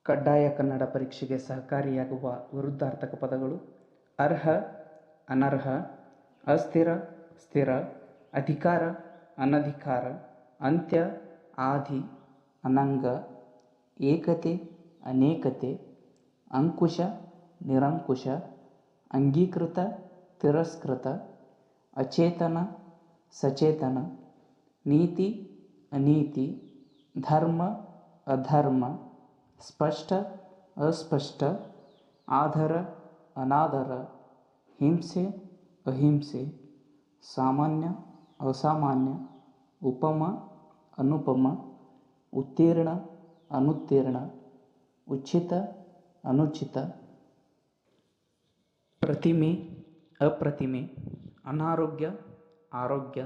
ಕಡ್ಡಾಯ ಕನ್ನಡ ಪರೀಕ್ಷೆಗೆ ಸಹಕಾರಿಯಾಗುವ ವಿರುದ್ಧಾರ್ಥಕ ಪದಗಳು: ಅರ್ಹ, ಅನರ್ಹ, ಅಸ್ಥಿರ, ಸ್ಥಿರ, ಅಧಿಕಾರ, ಅನಧಿಕಾರ, ಅಂತ್ಯ, ಆದಿ, ಅನಂಗ, ಏಕತೆ, ಅನೇಕತೆ, ಅಂಕುಶ, ನಿರಂಕುಶ, ಅಂಗೀಕೃತ, ತಿರಸ್ಕೃತ, ಅಚೇತನ, ಸಚೇತನ, ನೀತಿ, ಅನೀತಿ, ಧರ್ಮ, ಅಧರ್ಮ, ಸ್ಪಷ್ಟ, ಅಸ್ಪಷ್ಟ, ಆಧರ, ಅನಾದರ, ಹಿಂಸೆ, ಅಹಿಂಸೆ, ಸಾಮಾನ್ಯ, ಅಸಾಮಾನ್ಯ, ಉಪಮ, ಅನುಪಮ, ಉತ್ತೀರ್ಣ, ಅನುತ್ತೀರ್ಣ, ಉಚಿತ, ಅನುಚಿತ, ಪ್ರತಿಮೆ, ಅಪ್ರತಿಮೆ, ಅನಾರೋಗ್ಯ, ಆರೋಗ್ಯ,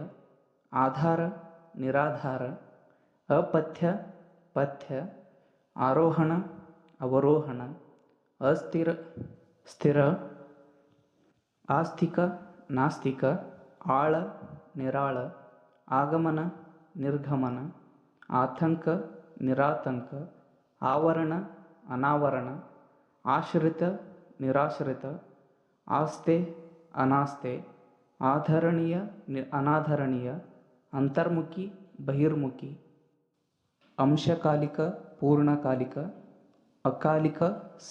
ಆಧಾರ, ನಿರಾಧಾರ, ಅಪಥ್ಯ, ಪಥ್ಯ, ಆರೋಹಣ, ಅವರೋಹಣ, ಅಸ್ಥಿರ, ಸ್ಥಿರ, ಆಸ್ತಿಕ, ನಾಸ್ತಿಕ, ಆಳ, ನಿರಾಳ, ಆಗಮನ, ನಿರ್ಗಮನ, ಆತಂಕ, ನಿರಾತಂಕ, ಆವರಣ, ಅನಾವರಣ, ಆಶ್ರಿತ, ನಿರಾಶ್ರಿತ, ಆಸ್ತೆ, ಅನಾಸ್ತೆ, ಆಧರಣೀಯ, ಅನಾಧರಣೀಯ, ಅಂತರ್ಮುಖಿ, ಬಹಿರ್ಮುಖಿ, ಅಂಶಕಾಲಿಕ, ಪೂರ್ಣಕಾಲಿಕ, ಅಕಾಲಿಕ,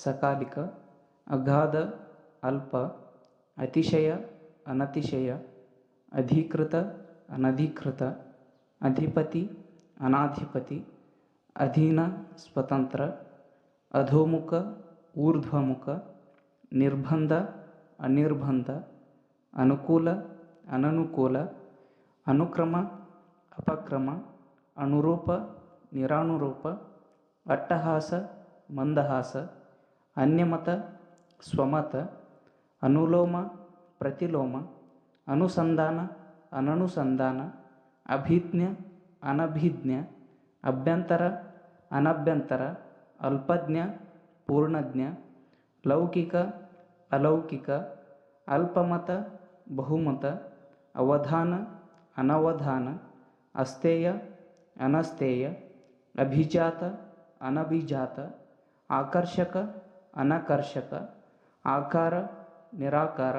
ಸಕಾಲಿಕ, ಅಗಾಧ, ಅಲ್ಪ, ಅತಿಶಯ, ಅನತಿಶಯ, ಅಧಿಕೃತ, ಅನಧಿಕೃತ, ಅಧಿಪತಿ, ಅನಾಧಿಪತಿ, ಅಧೀನ, ಸ್ವತಂತ್ರ, ಅಧೋಮುಖ, ಊರ್ಧ್ವಮುಖ, ನಿರ್ಬಂಧ, ಅನಿರ್ಬಂಧ, ಅನುಕೂಲ, ಅನನುಕೂಲ, ಅನುಕ್ರಮ, ಅಪಕ್ರಮ, ಅನುರೂಪ, ನಿರಾನುರೂಪ, ಅಟ್ಟಹಾಸ, ಮಂದಹಾಸ, ಅನ್ಯಮತ, ಸ್ವಮತ, ಅನುಲೋಮ, ಪ್ರತಿಲೋಮ, ಅನುಸಂಧಾನ, ಅನನುಸಂಧಾನ, ಅಭಿಜ್ಞ, ಅನಭಿಜ್ಞ, ಅಭ್ಯಂತರ, ಅನಭ್ಯಂತರ, ಅಲ್ಪಜ್ಞ, ಪೂರ್ಣಜ್ಞ, ಲೌಕಿಕ, ಅಲೌಕಿಕ, ಅಲ್ಪಮತ, ಬಹುಮತ, ಅವಧಾನ, ಅನವಧಾನ, ಅಸ್ಥೇಯ, ಅನಸ್ಥೇಯ, ಅಭಿಜಾತ, ಅನಭಿಜಾತ, ಆಕರ್ಷಕ, ಅನಾಕರ್ಷಕ, ಆಕಾರ, ನಿರಾಕಾರ,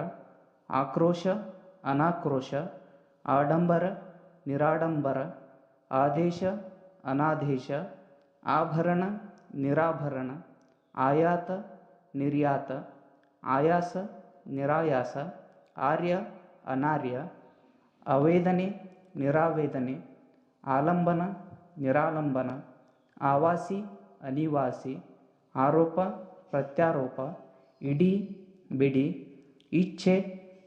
ಆಕ್ರೋಶ, ಅನಾಕ್ರೋಶ, ಆಡಂಬರ, ನಿರಾಡಂಬರ, ಆದೇಶ, ಅನಾದೇಶ, ಆಭರಣ, ನಿರಾಭರಣ, ಆಯಾತ, ನಿರ್ಯಾತ, ಆಯಾಸ, ನಿರಾಯಾಸ, ಆರ್ಯ, ಅನಾರ್ಯ, ಅವೇದನೆ, ನಿರಾವೇದನೆ, ಆಲಂಬನ, ನಿರಾಲಂಬನ, ಆವಾಸಿ, ಅನಿವಾಸಿ, ಆರೋಪ, ಪ್ರತ್ಯಾರೋಪ, ಇಡೀ, ಬಿಡಿ, ಇಚ್ಛೆ,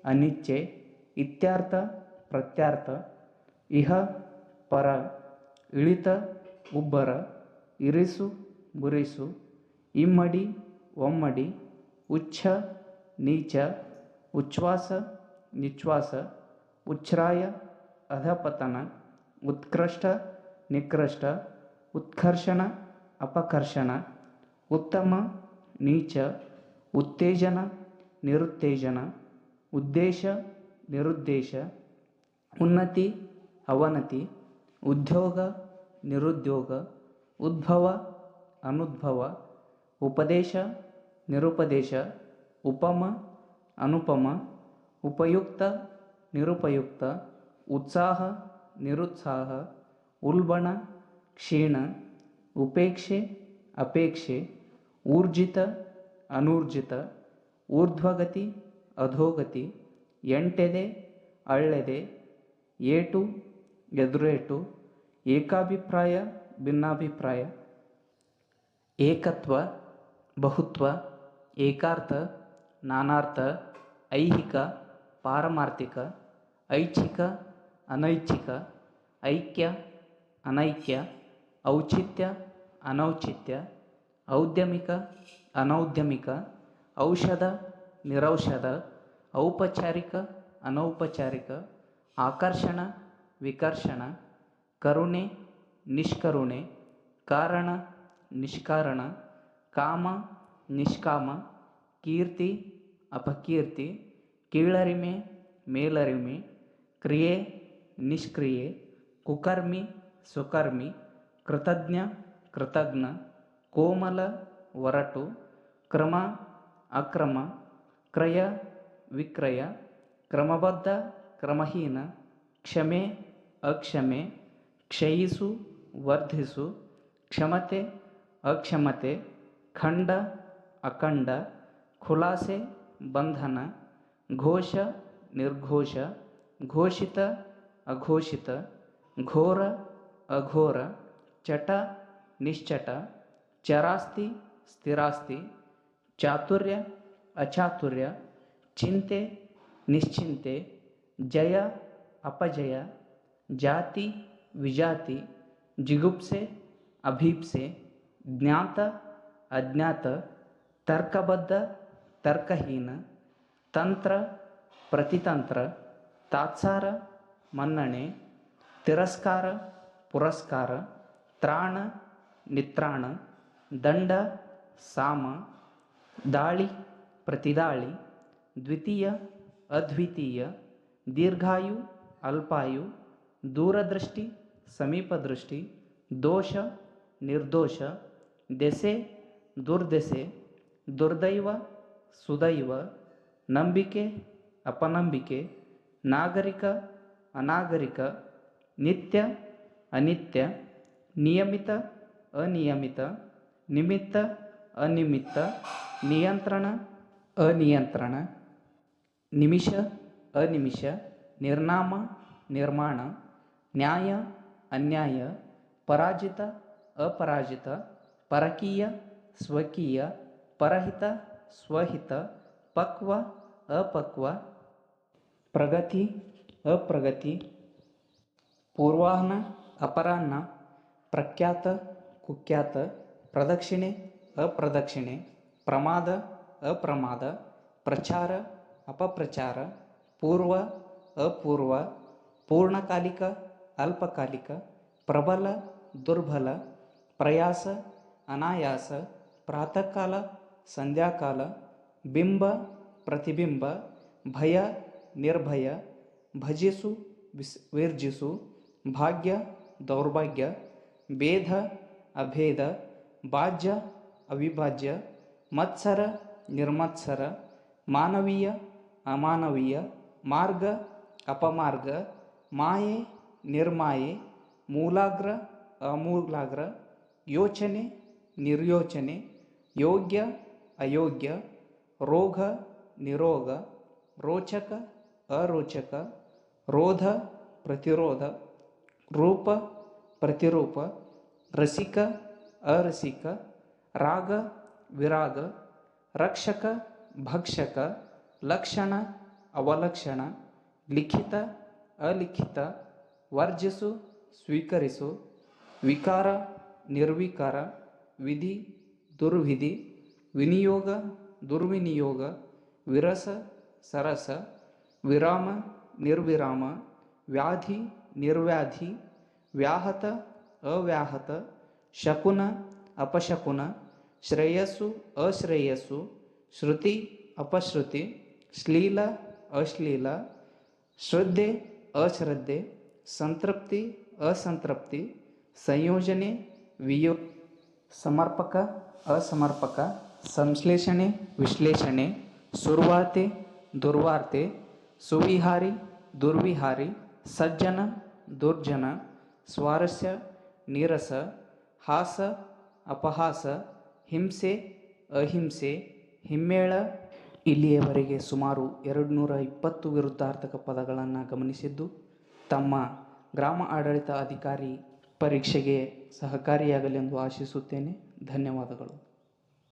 ಅನಿಚ್ಛೆ, ಇತ್ಯರ್ಥ, ಪ್ರತ್ಯರ್ಥ, ಇಹ, ಪರ, ಇಳಿತ, ಉಬ್ಬರ, ಇರಿಸು, ಗುರಿಸು, ಇಮ್ಮಡಿ, ಒಮ್ಮಡಿ, ಉಚ್ಛ, ನೀಚ, ಉಚ್ಛ್ವಾಸ, ನಿಶ್ವಾಸ, ಉಚ್ಛ್ರಾಯ, ಅಧಪತನ, ಉತ್ಕೃಷ್ಟ, ನಿಕೃಷ್ಟ, ಉತ್ಕರ್ಷಣ, ಅಪಕರ್ಷಣ, ಉತ್ತಮ, ನೀಚ, ಉತ್ತೇಜನ, ನಿರುತ್ತೇಜನ, ಉದ್ದೇಶ, ನಿರುದ್ದೇಶ, ಉನ್ನತಿ, ಅವನತಿ, ಉದ್ಯೋಗ, ನಿರುದ್ಯೋಗ, ಉದ್ಭವ, ಅನುದ್ಭವ, ಉಪದೇಶ, ನಿರುಪದೇಶ, ಉಪಮ, ಅನುಪಮ, ಉಪಯುಕ್ತ, ನಿರುಪಯುಕ್ತ, ಉತ್ಸಾಹ, ನಿರುತ್ಸಾಹ, ಉಲ್ಬಣ, ಕ್ಷೀಣ, ಉಪೇಕ್ಷೆ, ಅಪೇಕ್ಷೆ, ಊರ್ಜಿತ, ಅನೂರ್ಜಿತ, ಊರ್ಧ್ವಗತಿ, ಅಧೋಗತಿ, ಎಂಟೆದೆ, ಅಳ್ಳೆದೆ, ಏಟು, ಎದುರೇಟು, ಏಕಾಭಿಪ್ರಾಯ, ಭಿನ್ನಾಭಿಪ್ರಾಯ, ಏಕತ್ವ, ಬಹುತ್ವ, ಏಕಾರ್ಥ, ನಾನಾರ್ಥ, ಐಹಿಕ, ಪಾರಮಾರ್ಥಿಕ, ಐಚ್ಛಿಕ, ಅನೈಚ್ಛಿಕ, ಐಕ್ಯ, ಅನೈಕ್ಯ, ಔಚಿತ್ಯ, ಅನೌಚಿತ್ಯ, ಔದ್ಯಮಿಕ, ಅನೌದ್ಯಮಿಕ, ಔಷಧ, ನಿರೌಷಧ, ಔಪಚಾರಿಕ, ಅನೌಪಚಾರಿಕ, ಆಕರ್ಷಣ, ವಿಕರ್ಷಣ, ಕರುಣೆ, ನಿಷ್ಕರುಣೆ, ಕಾರಣ, ನಿಷ್ಕಾರಣ, ಕಾಮ, ನಿಷ್ಕಾಮ, ಕೀರ್ತಿ, ಅಪಕೀರ್ತಿ, ಕೀಳರಿಮೆ, ಮೇಲರಿಮೆ, ಕ್ರಿಯೆ, ನಿಷ್ಕ್ರಿಯೆ, ಕುಕರ್ಮಿ, ಸುಕರ್ಮಿ, ಕೃತಜ್ಞ, ಕೃತಜ್ಞ, ಕೋಮಲ, ಒರಟು, ಕ್ರಮ ಅಕ್ರಮ, ಕ್ರಯ ವಿಕ್ರಯ, ಕ್ರಮಬದ್ಧ ಕ್ರಮಹೀನ, ಕ್ಷಮೆ ಅಕ್ಷಮೆ, ಕ್ಷಯಿಸು ವರ್ಧಿಸು, ಕ್ಷಮತೆ ಅಕ್ಷಮತೆ, ಖಂಡ ಅಖಂಡ, ಖುಲಾಸೆ ಬಂಧನ, ಘೋಷ ನಿರ್ಘೋಷ, ಘೋಷಿತ ಅಘೋಷಿತ, ಘೋರ ಅಘೋರ, ಚಟ ನಿಶ್ಚಟ, ಚರಾಸ್ತಿ ಸ್ಥಿರಾಸ್ತಿ, ಚಾತುರ್ಯ ಅಚಾತುರ್ಯ, ಚಿಂತೆ ನಿಶ್ಚಿಂತೆ, ಜಯ ಅಪಜಯ, ಜಾತಿ ವಿಜಾತಿ, ಜಿಗುಪ್ಸೆ ಅಭೀಪ್ಸೆ, ಜ್ಞಾತ ಅಜ್ಞಾತ, ತರ್ಕಬದ್ಧ ತರ್ಕಹೀನ, ತಂತ್ರ ಪ್ರತಿತಂತ್ರ, ತಾತ್ಸಾರ ಮನ್ನಣೆ, ತಿರಸ್ಕಾರ ಪುರಸ್ಕಾರ, ತ್ರಾಣ ನಿತ್ರಾಣ, ದಂಡ ಸಾಮ, ದಾಳಿ ಪ್ರತಿದಾಳಿ, ದ್ವಿತೀಯ ಅದ್ವಿತೀಯ, ದೀರ್ಘಾಯು ಅಲ್ಪಾಯು, ದೂರದೃಷ್ಟಿ ಸಮೀಪದೃಷ್ಟಿ, ದೋಷ ನಿರ್ದೋಷ, ದೆಸೆ ದುರ್ದೆಸೆ, ದುರ್ದೈವ ಸುದೈವ, ನಂಬಿಕೆ ಅಪನಂಬಿಕೆ, ನಾಗರಿಕ ಅನಾಗರಿಕ, ನಿತ್ಯ ಅನಿತ್ಯ, ನಿಯಮಿತ ಅನಿಯಮಿತ, ನಿಮಿತ್ತ ಅನಿಮಿತ್ತ, ನಿಯಂತ್ರಣ ಅನಿಯಂತ್ರಣ, ನಿಮಿಷ ಅನಿಮಿಷ, ನಿರ್ನಾಮ ನಿರ್ಮಾಣ, ನ್ಯಾಯ ಅನ್ಯಾಯ, ಪರಾಜಿತ ಅಪರಾಜಿತ, ಪರಕೀಯ ಸ್ವಕೀಯ, ಪರಹಿತ ಸ್ವಹಿತ, ಪಕ್ವ ಅಪಕ್ವ, ಪ್ರಗತಿ ಅಪ್ರಗತಿ, ಪೂರ್ವಾಹ್ನ ಅಪರಾಹ್ನ, ಪ್ರಖ್ಯಾತ ಕುಖ್ಯಾತ, ಪ್ರದಕ್ಷಿಣೆ ಅಪ್ರದಕ್ಷಿಣೆ, ಪ್ರಮಾದ ಅಪ್ರಮಾದ, ಪ್ರಚಾರ ಅಪಪ್ರಚಾರ, ಪೂರ್ವ ಅಪೂರ್ವ, ಪೂರ್ಣಕಾಲಿಕ ಅಲ್ಪಕಾಲಿಕ, ಪ್ರಬಲ ದುರ್ಬಲ, ಪ್ರಯಾಸ ಅನಾಯಾಸ, ಪ್ರಾತಃಕಾಲ ಸಂಧ್ಯಾಕಾಲ, ಬಿಂಬ ಪ್ರತಿಬಿಂಬ, ಭಯ ನಿರ್ಭಯ, ಭಜಿಸು ವಿರ್ಜಿಸು, ಭಾಗ್ಯ ದೌರ್ಭಾಗ್ಯ, ಭೇದ ಅಭೇದ, ಬಾಜ್ಯ ಅವಿಭಾಜ್ಯ, ಮತ್ಸರ ನಿರ್ಮತ್ಸರ, ಮಾನವೀಯ ಅಮಾನವೀಯ, ಮಾರ್ಗ ಅಪಮಾರ್ಗ, ಮಾಯೆ ನಿರ್ಮಾಯೆ, ಮೂಲಾಗ್ರ ಅಮೂಲಾಗ್ರ, ಯೋಚನೆ ನಿರ್ಯೋಚನೆ, ಯೋಗ್ಯ ಅಯೋಗ್ಯ, ರೋಗ ನಿರೋಗ, ರೋಚಕ ಅರೋಚಕ, ರೋಧ ಪ್ರತಿರೋಧ, ರೂಪ ಪ್ರತಿರೂಪ, ರಸಿಕ ಅರಸಿಕ, ರಾಗ ವಿರಾಗ, ರಕ್ಷಕ ಭಕ್ಷಕ, ಲಕ್ಷಣ ಅವಲಕ್ಷಣ, ಲಿಖಿತ ಅಲಿಖಿತ, ವರ್ಜಿಸು ಸ್ವೀಕರಿಸು, ವಿಕಾರ ನಿರ್ವಿಕಾರ, ವಿಧಿ ದುರ್ವಿಧಿ, ವಿನಿಯೋಗ ದುರ್ವಿನಿಯೋಗ, ವಿರಸ ಸರಸ, ವಿರಾಮ ನಿರ್ವಿರಾಮ, ವ್ಯಾಧಿ ನಿರ್ವ್ಯಾಧಿ, ವ್ಯಾಹತ ಅವ್ಯಾಹತ, ಶಕುನ ಅಪಶಕುನ, ಶ್ರೇಯಸ್ಸು ಅಶ್ರೇಯಸ್ಸು, ಶ್ರುತಿ ಅಪಶ್ರುತಿ, ಶ್ಲೀಲ ಅಶ್ಲೀಲ, ಶ್ರದ್ಧೆ ಅಶ್ರದ್ಧೆ, ಸಂತೃಪ್ತಿ ಅಸಂತೃಪ್ತಿ, ಸಂಯೋಜನೆ ವಿಯೋ, ಸಮರ್ಪಕ ಅಸಮರ್ಪಕ, ಸಂಶ್ಲೇಷಣೆ ವಿಶ್ಲೇಷಣೆ, ಸುರ್ವಾತೆ ದುರ್ವಾರ್ತೆ, ಸುವಿಹಾರಿ ದುರ್ವಿಹಾರಿ, ಸಜ್ಜನ ದುರ್ಜನ, ಸ್ವಾರಸ್ಯ ನೀರಸ, ಹಾಸ ಅಪಹಾಸ, ಹಿಂಸೆ ಅಹಿಂಸೆ, ಹಿಮ್ಮೇಳ. ಇಲ್ಲಿಯವರೆಗೆ ಸುಮಾರು 220 ವಿರುದ್ಧಾರ್ಥಕ ಪದಗಳನ್ನು ಗಮನಿಸಿದ್ದು ತಮ್ಮ ಗ್ರಾಮ ಆಡಳಿತ ಅಧಿಕಾರಿ ಪರೀಕ್ಷೆಗೆ ಸಹಕಾರಿಯಾಗಲೆಂದು ಆಶಿಸುತ್ತೇನೆ. ಧನ್ಯವಾದಗಳು.